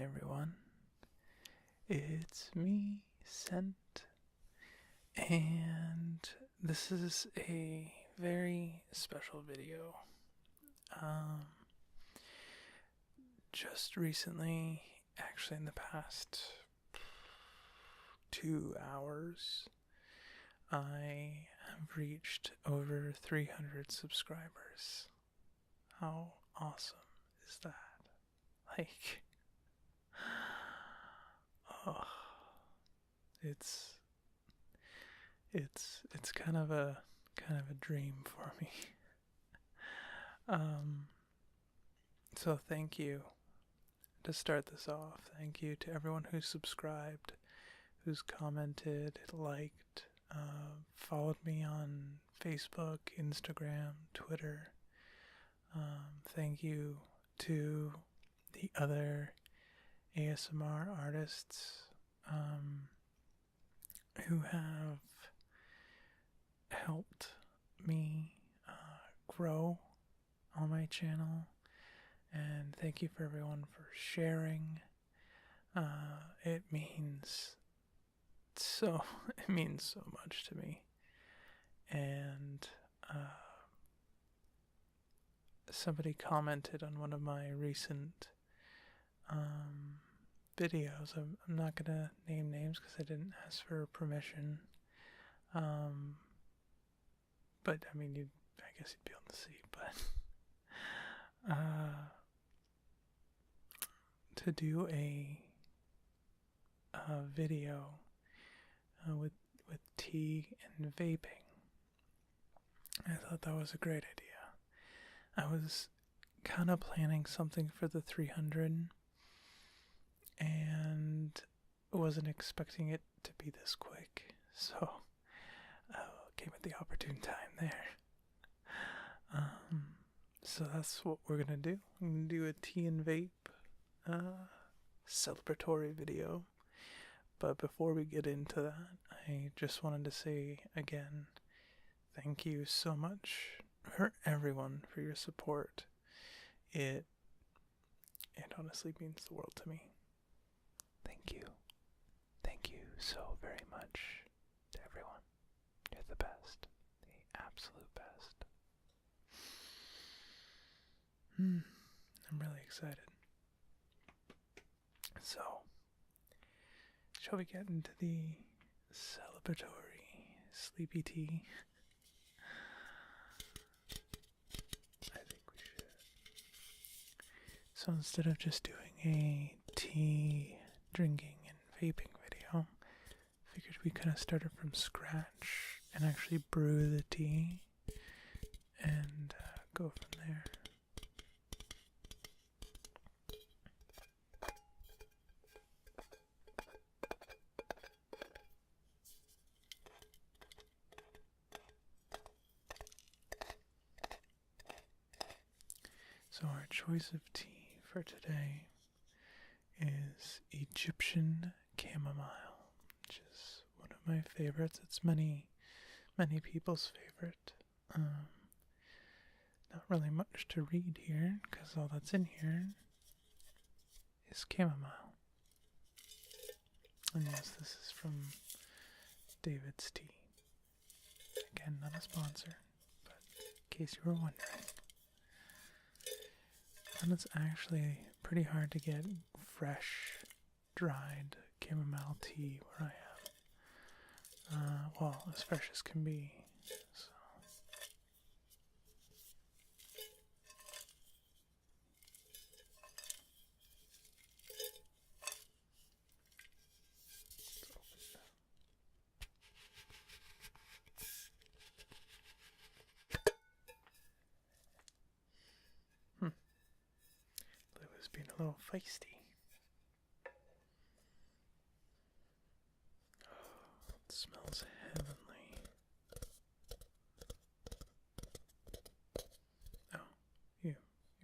everyone. It's me, Sent, and this is a very special video. Just recently, actually in the past 2 hours, I have reached over 300 subscribers. How awesome is that? Like, oh, it's kind of a dream for me. So thank you. To start this off, thank you to everyone who subscribed, who's commented, liked, followed me on Facebook, Instagram, Twitter. Thank you to the other ASMR artists who have helped me grow on my channel, and thank you for everyone for sharing. It means so much to me. And somebody commented on one of my recent videos. I'm not gonna name names because I didn't ask for permission. But I mean, I guess you'd be able to see. But to do a video with tea and vaping, I thought that was a great idea. I was kind of planning something for the 300 and wasn't expecting it to be this quick, so came at the opportune time there. So that's what we're gonna do. I'm gonna do a tea and vape celebratory video. But before we get into that, I just wanted to say again, thank you so much for everyone for your support. It honestly means the world to me. Thank you. Thank you so very much to everyone. You're the best. The absolute best. I'm really excited. So, shall we get into the celebratory sleepy tea? I think we should. So instead of just doing a tea drinking and vaping video, I figured we kind of started from scratch and actually brew the tea and go from there. So our choice of tea for today is Egyptian chamomile, which is one of my favorites. It's many people's favorite. Not really much to read here, because all that's in here is chamomile. And yes, this is from David's Tea. Again, not a sponsor, but in case you were wondering. And it's actually pretty hard to get fresh, dried chamomile tea where I am. Well, as fresh as can be. So. Being a little feisty. Oh, it smells heavenly. Oh, you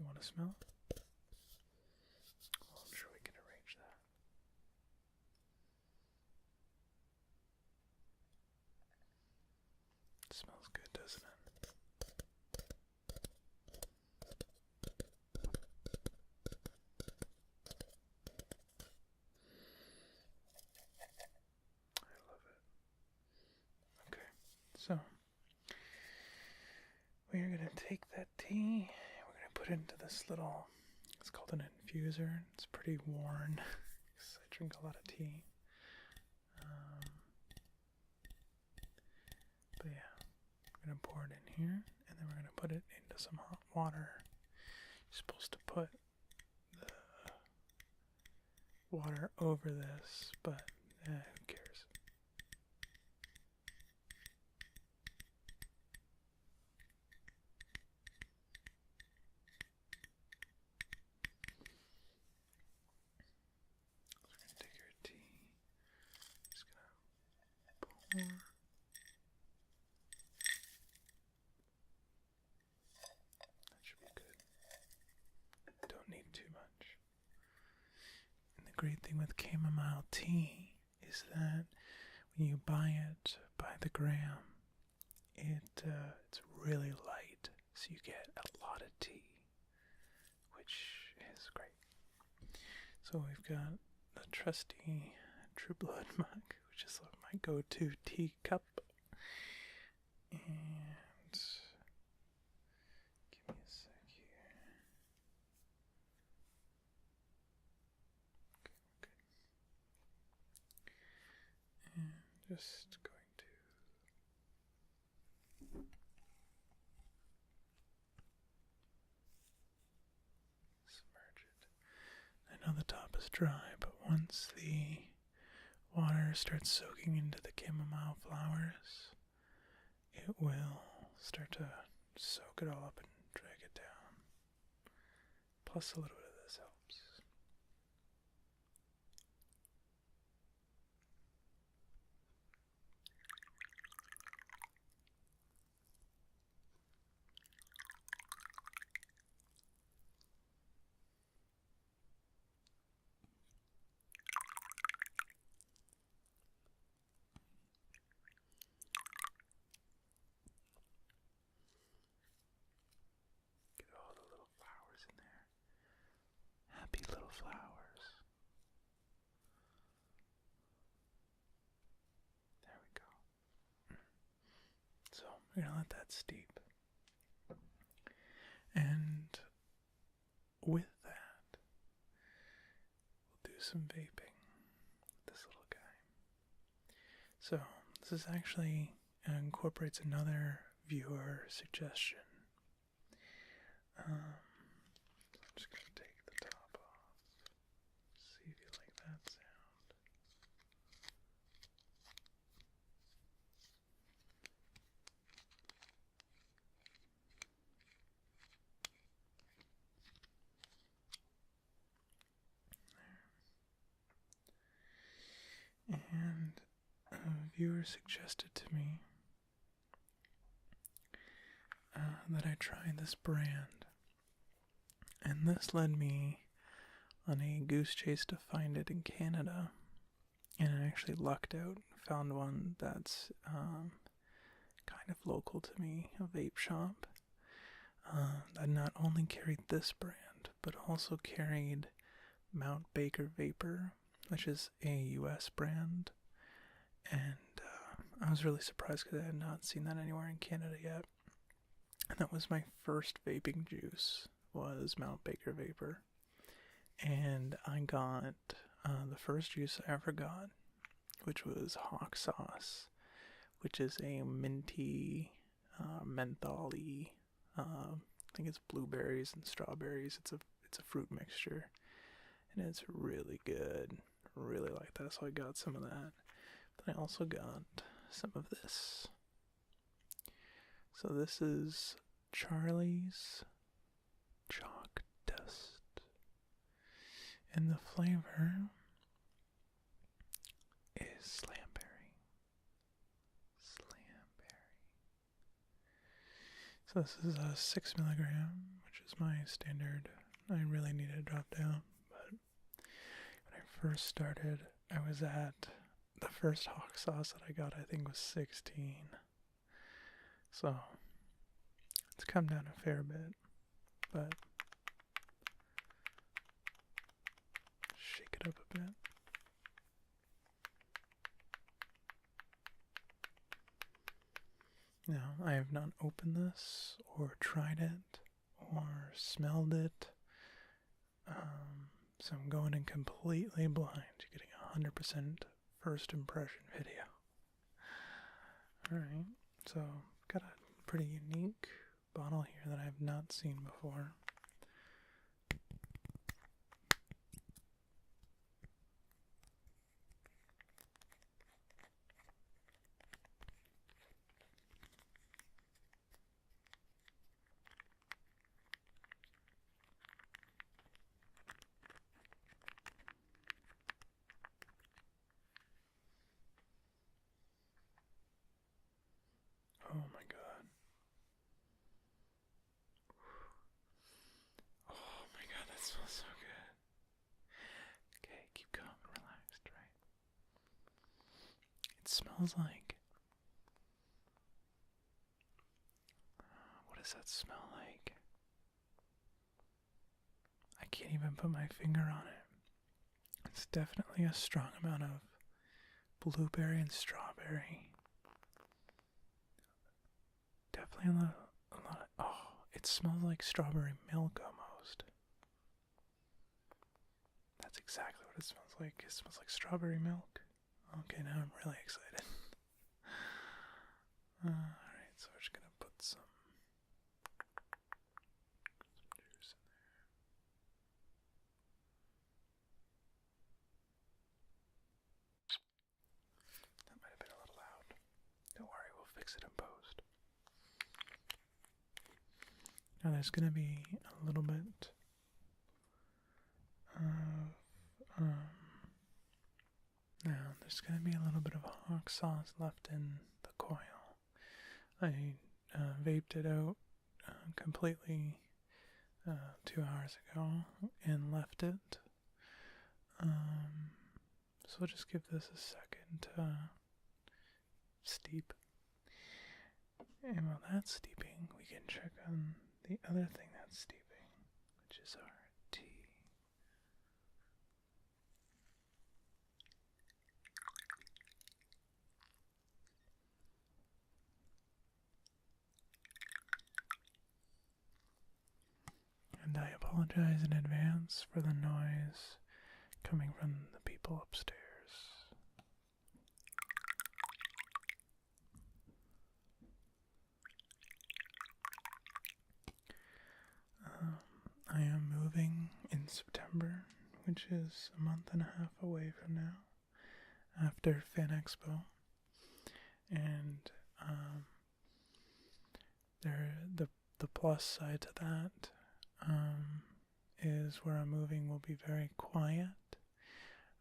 want to smell it? Well, I'm sure we can arrange that. It smells good, doesn't it? tea. We're going to put it into this little, it's called an infuser. It's pretty worn because I drink a lot of tea. But yeah, we're going to pour it in here, and then we're going to put it into some hot water. You're supposed to put the water over this, but who cares? We're going to take our tea. Just going to pour. That should be good. Don't need too much. And the great thing with chamomile tea is that when you buy it by the gram, it's really light, so you get a lot of tea, which is great. So we've got the trusty True Blood mug, which is my go-to tea cup, and give me a sec here. Okay, good. And just going to submerge it. I know the top is dry, but once the water starts soaking into the chamomile flowers, it will start to soak it all up and drag it down. Plus a little bit of this helps. Get all the little flowers in there. Happy little flowers. There we go. So we're going to let that steep. And with that, we'll do some vaping with this little guy. So this is actually incorporates another viewer suggestion. I'm just going to take the top off. See if you like that sound. There. And a viewer suggested to me that I try this brand. And this led me on a goose chase to find it in Canada. And I actually lucked out and found one that's kind of local to me, a vape shop, that not only carried this brand, but also carried Mount Baker Vapor, which is a US brand. And I was really surprised because I had not seen that anywhere in Canada yet. And that was my first vaping juice, was Mount Baker Vapor. And I got the first juice I ever got, which was Hawk Sauce, which is a minty, mentholy, I think it's blueberries and strawberries. It's a fruit mixture, and it's really good. Really like that, so I got some of that. But I also got some of this. So this is Charlie's Chalk Dust. And the flavor is Slamberry. So this is a 6 milligram, which is my standard. I really need to drop down, but when I first started, I was at the first Hawk Sauce that I got, I think, was 16. So it's come down a fair bit, but shake it up a bit. Now, I have not opened this or tried it, or smelled it. So I'm going in completely blind. You're getting 100% first impression video. Alright, so got a pretty unique bottle here that I have not seen before. Oh my god. Oh my god, that smells so good. Okay, keep calm and relaxed, right? It smells like... What does that smell like? I can't even put my finger on it. It's definitely a strong amount of blueberry and strawberry. Definitely a lot of, oh, it smells like strawberry milk almost. That's exactly what it smells like. It smells like strawberry milk. Okay, now I'm really excited. Alright, so we're just gonna put some juice in there. That might have been a little loud. Don't worry, we'll fix it in post. Now there's going to be a little bit of, now there's going to be a little bit of hawk sauce left in the coil. I vaped it out completely 2 hours ago and left it. So we'll just give this a second to steep. And while that's steeping, we can check on the other thing that's steeping, which is our tea. And I apologize in advance for the noise coming from the people upstairs. I am moving in September, which is a month and a half away from now, after Fan Expo. And the plus side to that is where I'm moving will be very quiet,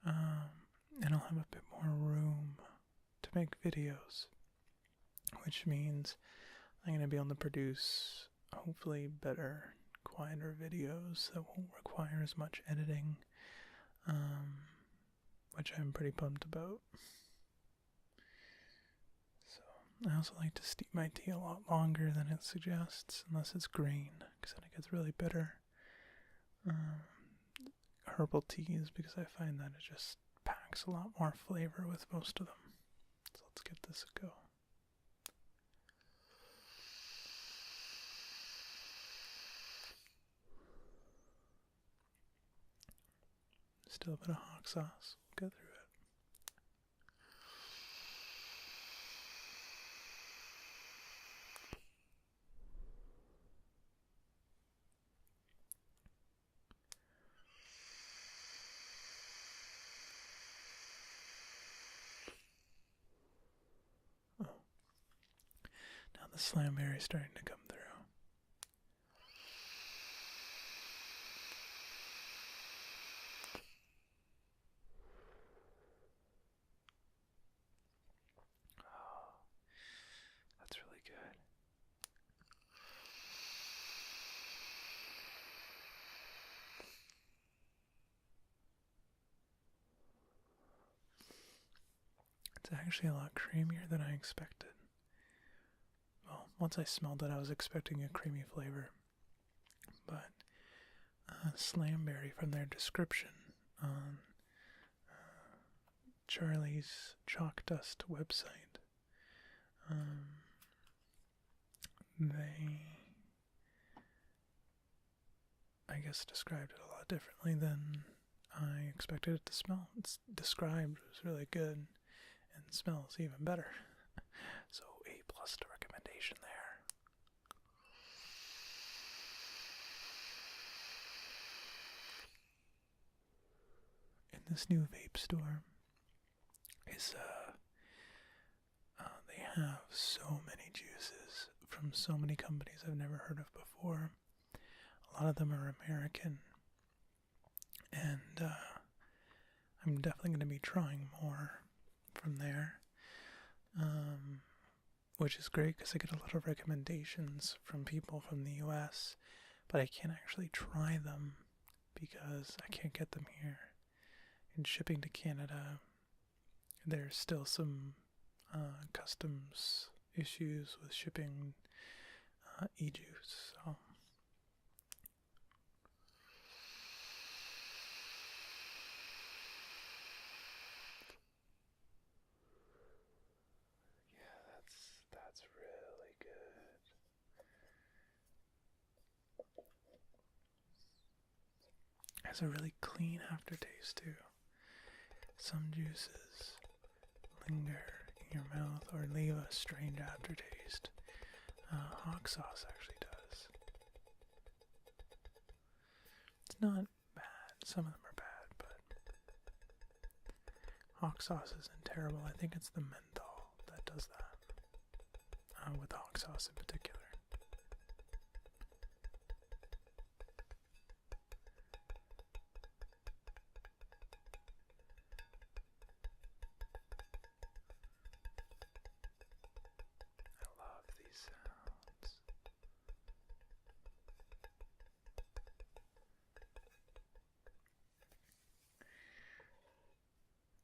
and I'll have a bit more room to make videos, which means I'm going to be able to produce hopefully better, quieter videos that won't require as much editing, which I'm pretty pumped about. So I also like to steep my tea a lot longer than it suggests, unless it's green, because then it gets really bitter. Herbal teas, because I find that it just packs a lot more flavor with most of them. So let's give this a go. Still a bit of hawk sauce. We'll go through it. Oh. Now the slamberry is starting to come through. That's really good. It's actually a lot creamier than I expected. Well, once I smelled it, I was expecting a creamy flavor. But slamberry, from their description on Charlie's Chalk Dust website, they guess described it a lot differently than I expected it to smell. It's described was really good and smells even better. So A+ to recommendation there. In this new vape store is they have so many juices from so many companies I've never heard of before. A lot of them are American, and I'm definitely going to be trying more from there, which is great because I get a lot of recommendations from people from the US, but I can't actually try them because I can't get them here. In shipping to Canada, there's still some customs issues with shipping e-juice, so yeah, that's really good. It has a really clean aftertaste too. Some juices linger in your mouth or leave a strange aftertaste. Hawk sauce actually does. It's not bad. Some of them are bad, but hawk sauce isn't terrible. I think it's the menthol that does that. With hawk sauce in particular. I love these sounds.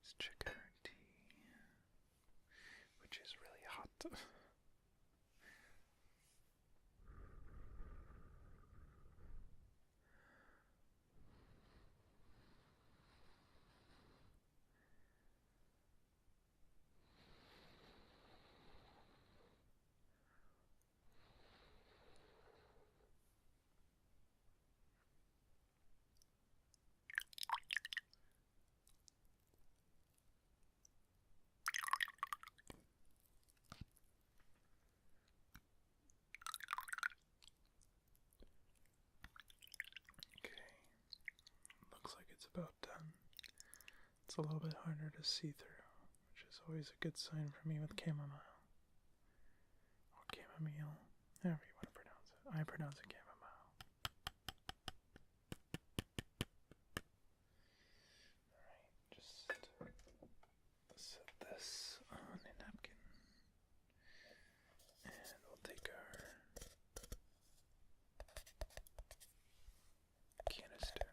It's chicken tea, which is really hot. Looks like it's about done. It's a little bit harder to see through, which is always a good sign for me with chamomile. Or chamomile, however you want to pronounce it. I pronounce it chamomile. Alright, just set this on a napkin. And we'll take our canister.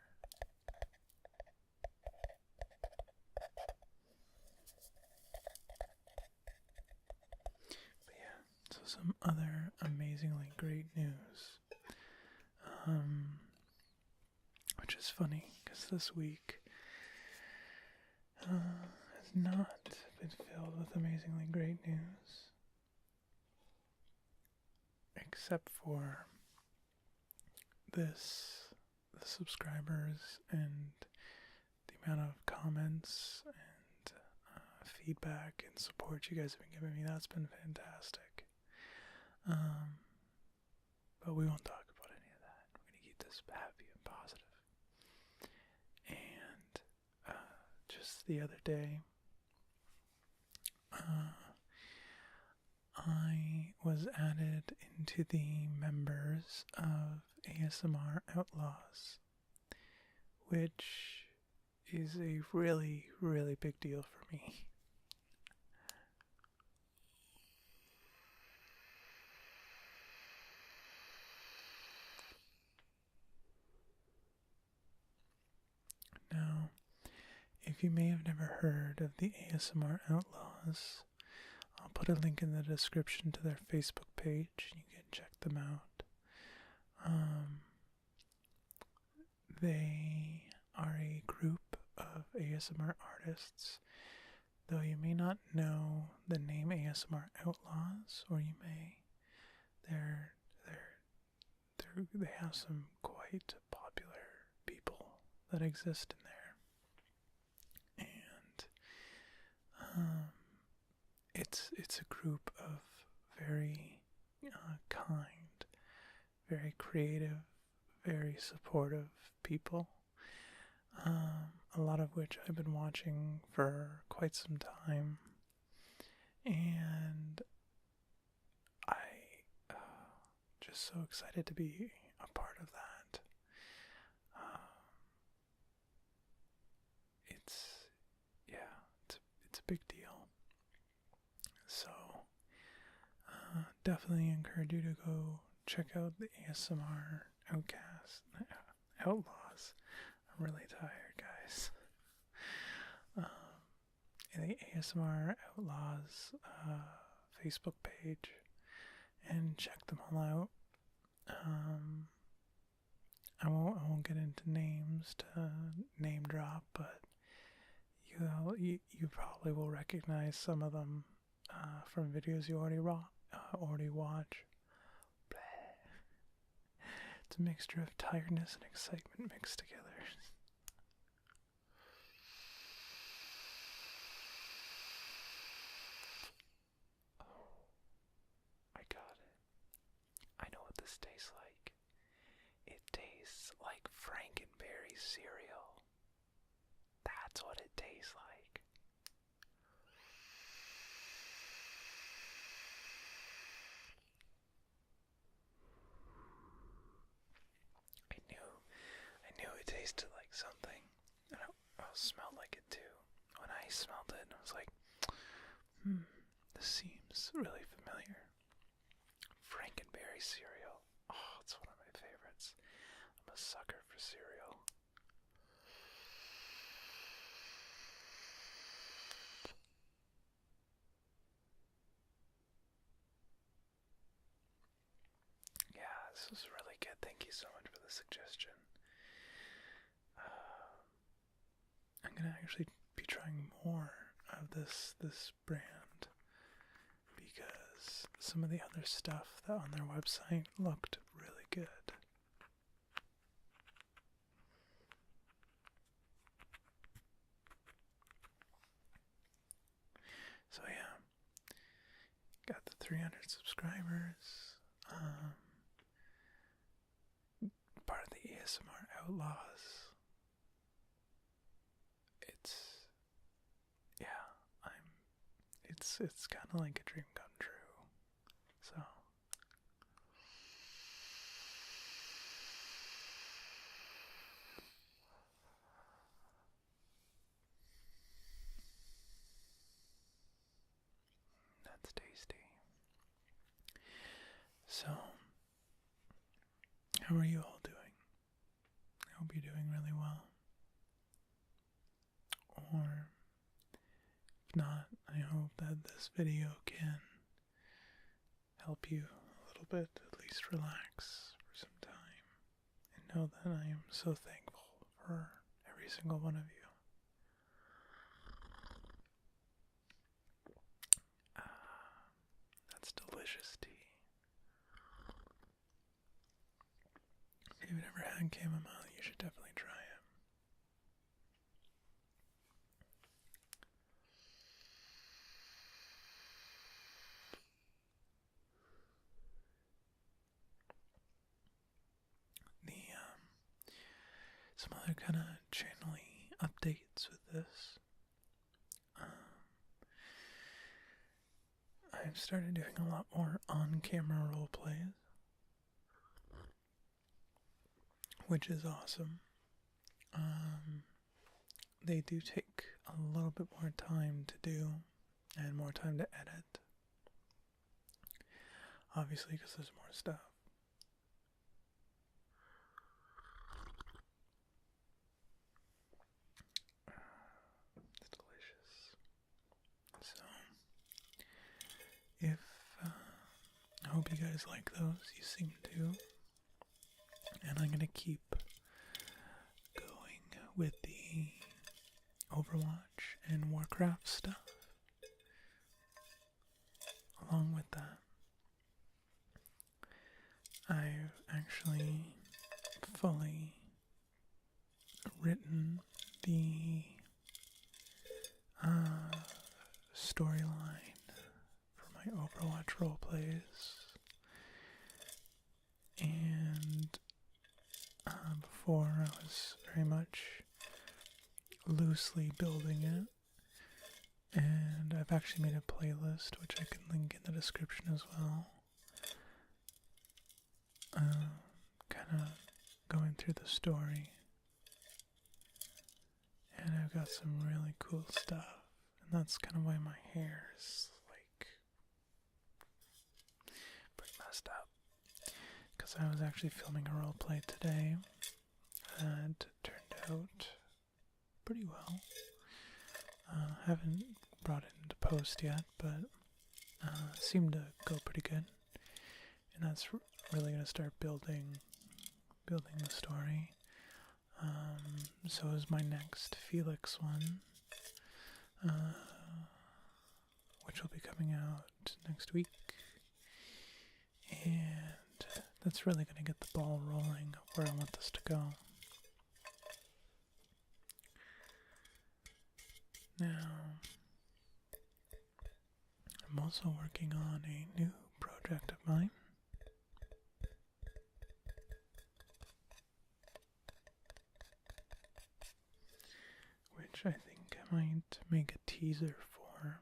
But yeah, so some other amazingly great news. Which is funny, because this week has not been filled with amazingly great news. Except for the subscribers and the amount of comments and feedback and support you guys have been giving me. That's been fantastic. But we won't talk about any of that. We're going to keep this happy and positive. And just the other day, I was added into the members of ASMR Outlaws, which is a really, really big deal for me. Now, if you may have never heard of the ASMR Outlaws, I'll put a link in the description to their Facebook page. You can check them out. They are a group of ASMR artists, though you may not know the name ASMR Outlaws, or you may. They have some quite popular that exist in there. And it's a group of very kind, very creative, very supportive people. A lot of which I've been watching for quite some time, and I just so excited to be a part of that. It's a big deal. So definitely encourage you to go check out the ASMR Outlaws. I'm really tired, guys. The ASMR Outlaws Facebook page, and check them all out. I won't get into names to name drop, but you probably will recognize some of them from videos you already watch. It's a mixture of tiredness and excitement mixed together. I got it. I know what this tastes like. It tastes like Frankenberry cereal. That's what it tastes like. I knew it tasted like something, and I smelled like it too. When I smelled it, I was like, this seems really familiar. Frankenberry cereal. Oh, it's one of my favorites. I'm a sucker for cereal. Yeah, this was really good. Thank you so much for the suggestion. I'm gonna actually be trying more of this brand because some of the other stuff that on their website looked really good. So yeah, got the 300 subscribers. Part of the ASMR Outlaws. It's kind of like a dream come true. So that's tasty. So how are you all doing? I hope you're doing really well. Or if not, I hope that this video can help you a little bit, at least relax for some time, and know that I am so thankful for every single one of you. That's delicious tea. If you've never had chamomile, you should definitely try it. Some other kind of channel-y updates with this. I've started doing a lot more on-camera role plays, which is awesome. They do take a little bit more time to do and more time to edit, obviously because there's more stuff. It's delicious. So, if I hope you guys like those, you seem to, and I'm gonna keep going with the Overwatch and Warcraft stuff. Along with that, I've actually fully written the storyline for my Overwatch roleplays, and before I was very much loosely building it, and I've actually made a playlist which I can link in the description as well, kind of going through the story, and I've got some really cool stuff, and that's kind of why my hair is like pretty messed up, because I was actually filming a roleplay today that turned out pretty well. Haven't brought it into post yet, but seemed to go pretty good, and that's really going to start building the story. So is my next Felix one, which will be coming out next week, and that's really going to get the ball rolling of where I want this to go. Now, I'm also working on a new project of mine, which I think I might make a teaser for,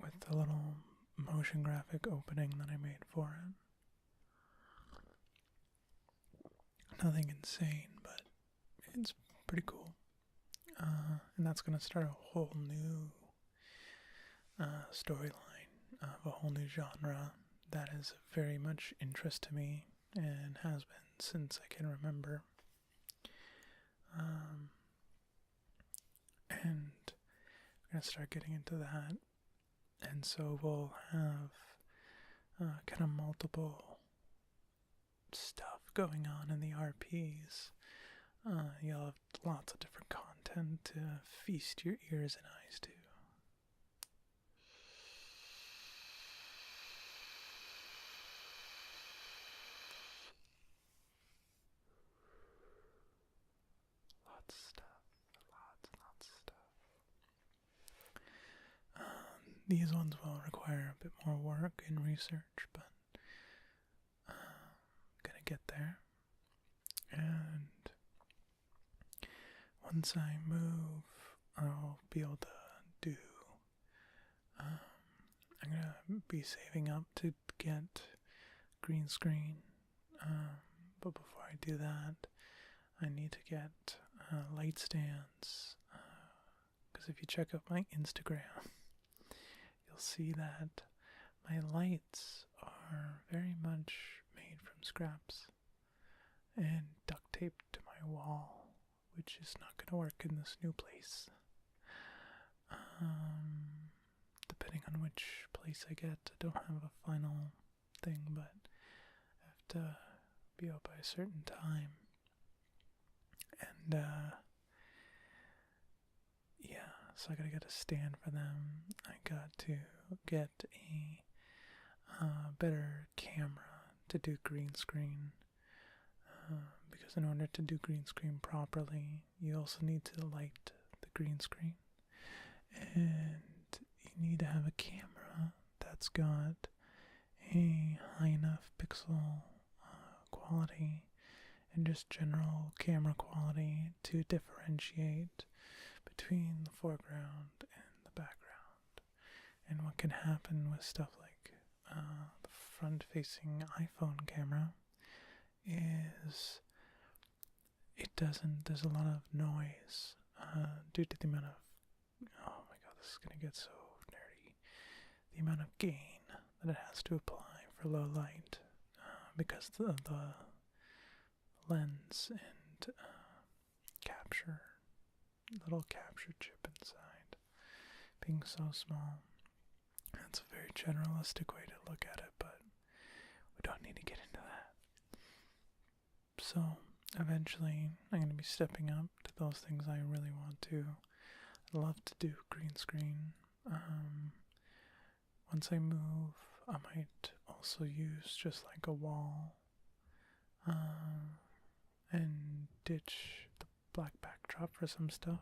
with the little motion graphic opening that I made for it. Nothing insane, but it's pretty cool. And that's going to start a whole new storyline of a whole new genre that is of very much interest to me and has been since I can remember. And we're going to start getting into that, and so we'll have kind of multiple stuff going on in the RPs. You'll have lots of different content to feast your ears and eyes to. Lots of stuff. Lots of stuff. These ones will require a bit more work and research, but gonna get there. And once I move, I'll be able to do, I'm gonna be saving up to get green screen, but before I do that, I need to get light stands, because if you check out my Instagram, you'll see that my lights are very much made from scraps and duct taped to my wall, which is not going to work in this new place. Depending on which place I get, I don't have a final thing, but I have to be out by a certain time. And, yeah, so I gotta get a stand for them. I got to get a better camera to do green screen, because in order to do green screen properly, you also need to light the green screen, and you need to have a camera that's got a high enough pixel quality and just general camera quality to differentiate between the foreground and the background. And what can happen with stuff like the front-facing iPhone camera is there's a lot of noise due to the amount of, oh my god, this is going to get so nerdy, the amount of gain that it has to apply for low light, because the lens and little capture chip inside being so small. That's a very generalistic way to look at it, but we don't need to get into that. So eventually I'm going to be stepping up to those things I really want to. I'd love to do green screen. Once I move, I might also use just like a wall and ditch the black backdrop for some stuff.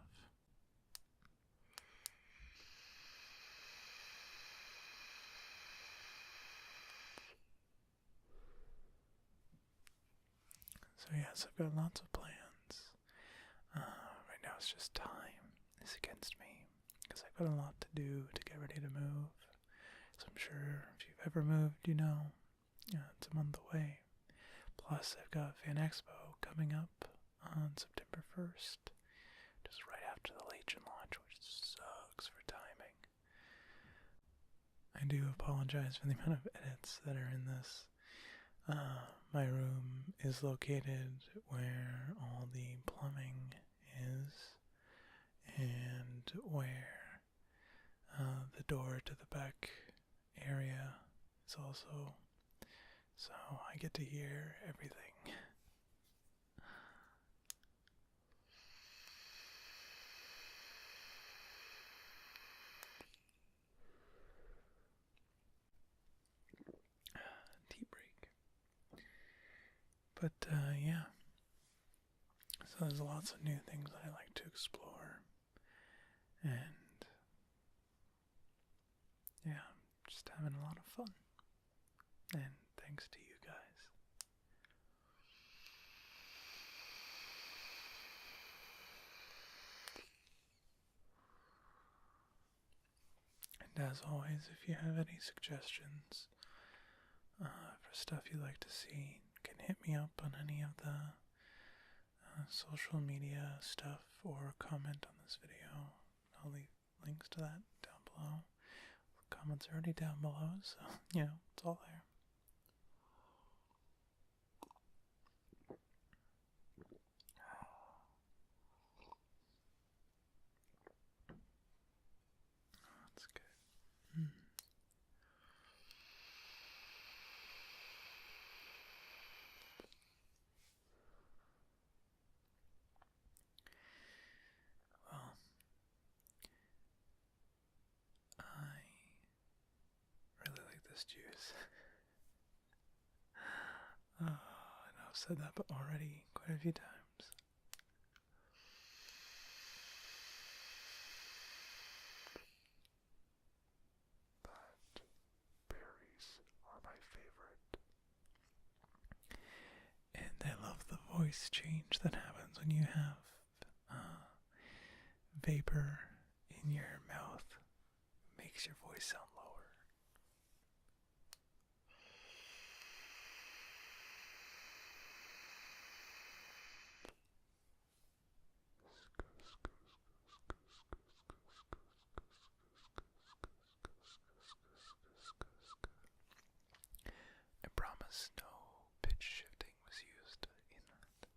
So yes, I've got lots of plans. Right now it's just time is against me because I've got a lot to do to get ready to move. So I'm sure if you've ever moved, you know, it's a month away. Plus, I've got Fan Expo coming up on September 1st, just right after the Legion launch, which sucks for timing. I do apologize for the amount of edits that are in this. My room is located where all the plumbing is, and where the door to the back area is also, so I get to hear everything. Tea break. But yeah, so there's lots of new things that I like to explore, and yeah, just having a lot of fun, and thanks to you guys. And as always, if you have any suggestions for stuff you'd like to see, you can hit me up on any of the social media stuff or comment on this video. I'll leave links to that down below. The comments are already down below, so you know, it's all there. That's good. Well, I really like this juice. I know I've said that but already quite a few times. But berries are my favorite. And I love the voice change that happens when you have vapor in your mouth. Makes your voice sound lower. I promise no pitch shifting was used in that.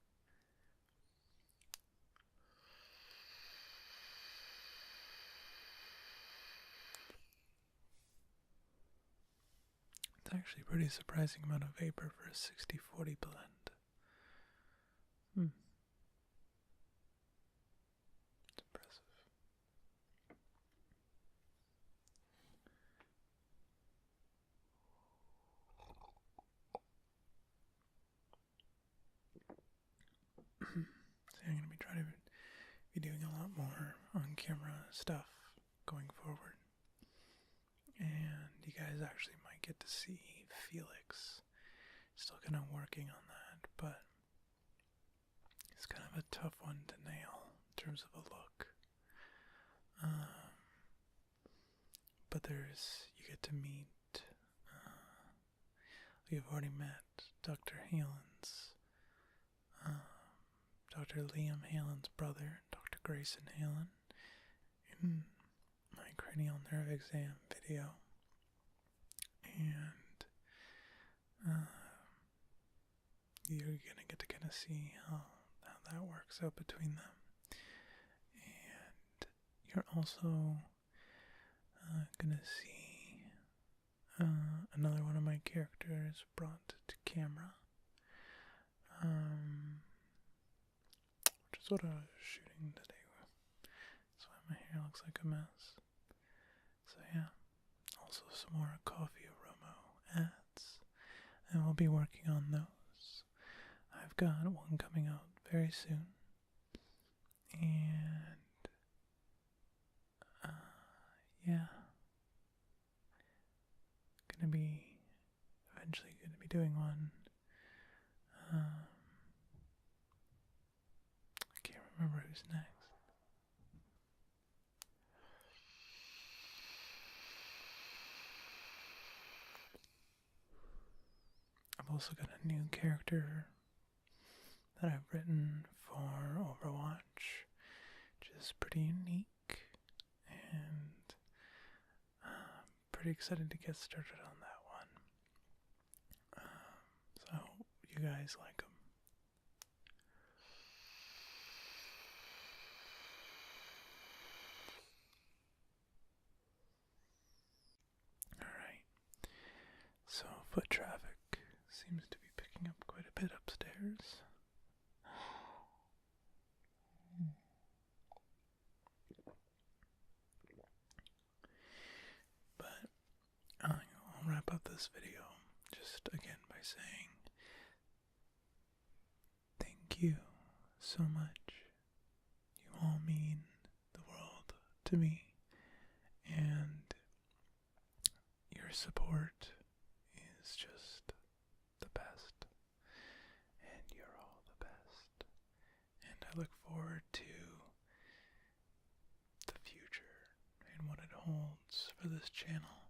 It's actually a pretty surprising amount of vapor for a 60-40 blend. It's impressive. So I'm going to be trying to be doing a lot more on-camera stuff going forward. And you guys actually might get to see Felix. Still kind of working on that, but it's kind of a tough one to nail in terms of a look. But you get to meet, you've already met Dr. Dr. Liam Halen's brother, Dr. Grayson Halen, in my cranial nerve exam video. And you're going to get to kind of see how that works out between them. And you're also going to see another one of my characters brought to camera. Which is what I was shooting today with. That's why my hair looks like a mess. So yeah, also some more Coffee Aromo ads, and we'll be working on those. I've I've got one coming out very soon. And, yeah. Eventually gonna be doing one. I can't remember who's next. I've also got a new character that I've written for Overwatch, which is pretty unique, and I'm pretty excited to get started on that one. So I hope you guys like them. Alright, so foot traffic seems to be picking up quite a bit upstairs. But I'll wrap up this video just again by saying thank you so much. You all mean the world to me, and your support is just the best, and you're all the best, and I look forward to the future and what it holds for this channel.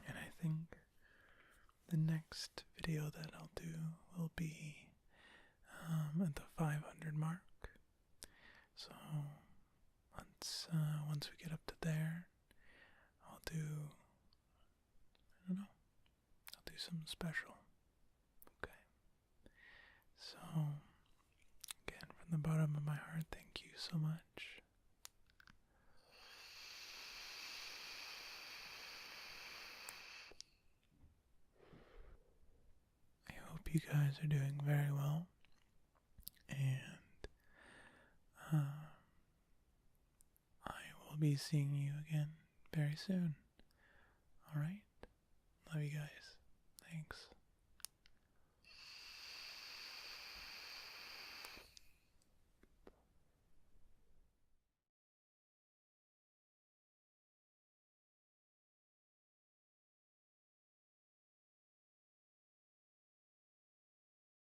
And I think the next video that I'll do will be at the 500 mark. So once we get up to there, I'll do something special. Okay. So again, from the bottom of my heart, thank you so much. I hope you guys are doing very well, and I will be seeing you again very soon. Alright? Love you guys. Thanks.